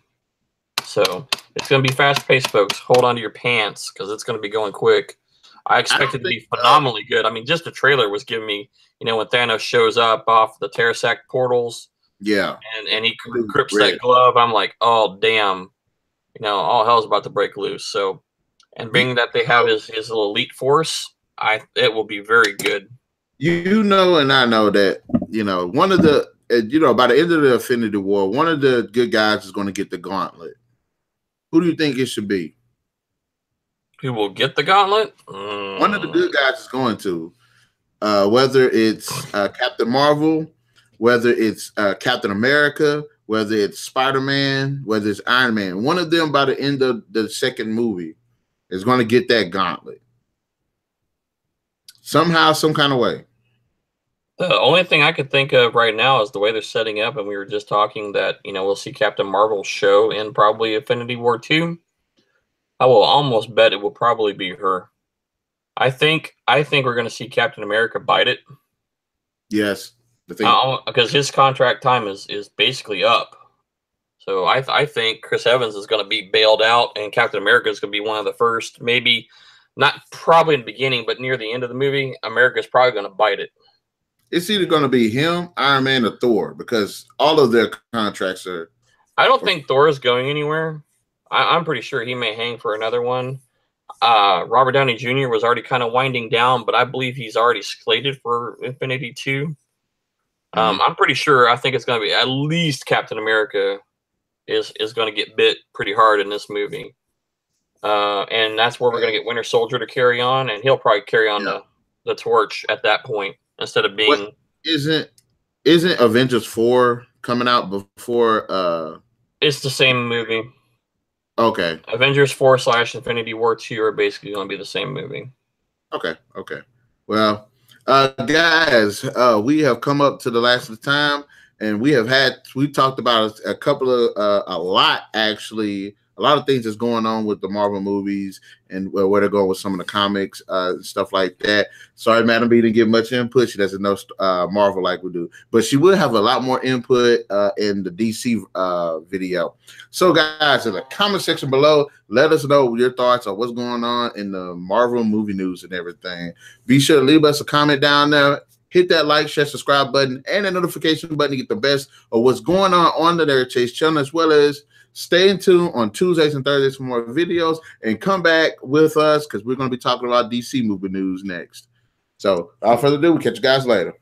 So it's going to be fast-paced, folks. Hold on to your pants, because it's going to be going quick. I expect it to be phenomenally good. I mean, just the trailer was giving me, when Thanos shows up off the Terrasac portals, and he grips that glove, I'm like, oh, damn. All hell's about to break loose. So, and being that they have his little elite force, it will be very good. And I know that, one of the, by the end of the Infinity War, one of the good guys is going to get the gauntlet. Who do you think it should be? Who will get the gauntlet? One of the good guys is going to. Whether it's Captain Marvel, whether it's Captain America, whether it's Spider-Man, whether it's Iron Man. One of them by the end of the second movie is going to get that gauntlet. Somehow, some kind of way. The only thing I could think of right now is the way they're setting up, and we were just talking that, we'll see Captain Marvel show in probably Infinity War 2. I will almost bet it will probably be her. I think we're going to see Captain America bite it. Yes. Because his contract time is basically up. So I think Chris Evans is going to be bailed out, and Captain America is going to be one of the first, maybe not probably in the beginning, but near the end of the movie, America's probably going to bite it. It's either going to be him, Iron Man, or Thor, because all of their contracts are... I don't think Thor is going anywhere. I'm pretty sure he may hang for another one. Robert Downey Jr. was already kind of winding down, but I believe he's already slated for Infinity 2. I'm pretty sure. I think it's going to be at least Captain America is going to get bit pretty hard in this movie. And that's where we're going to get Winter Soldier to carry on, and he'll probably carry on the torch at that point. Instead of being, isn't Avengers 4 coming out before? It's the same movie. Okay. Avengers 4 / Infinity War 2 are basically going to be the same movie. Okay. Well, guys, we have come up to the last of the time, and we talked about a lot of things that's going on with the Marvel movies and where they're going with some of the comics and stuff like that. Sorry, Madam B didn't give much input. She doesn't know Marvel like we do, but she will have a lot more input in the DC video. So, guys, in the comment section below, let us know your thoughts on what's going on in the Marvel movie news and everything. Be sure to leave us a comment down there. Hit that like, share, subscribe button, and the notification button to get the best of what's going on the Narik Chase channel, as well as stay in tune on Tuesdays and Thursdays for more videos, and come back with us because we're going to be talking about DC movie news next. So, without further ado, we'll catch you guys later.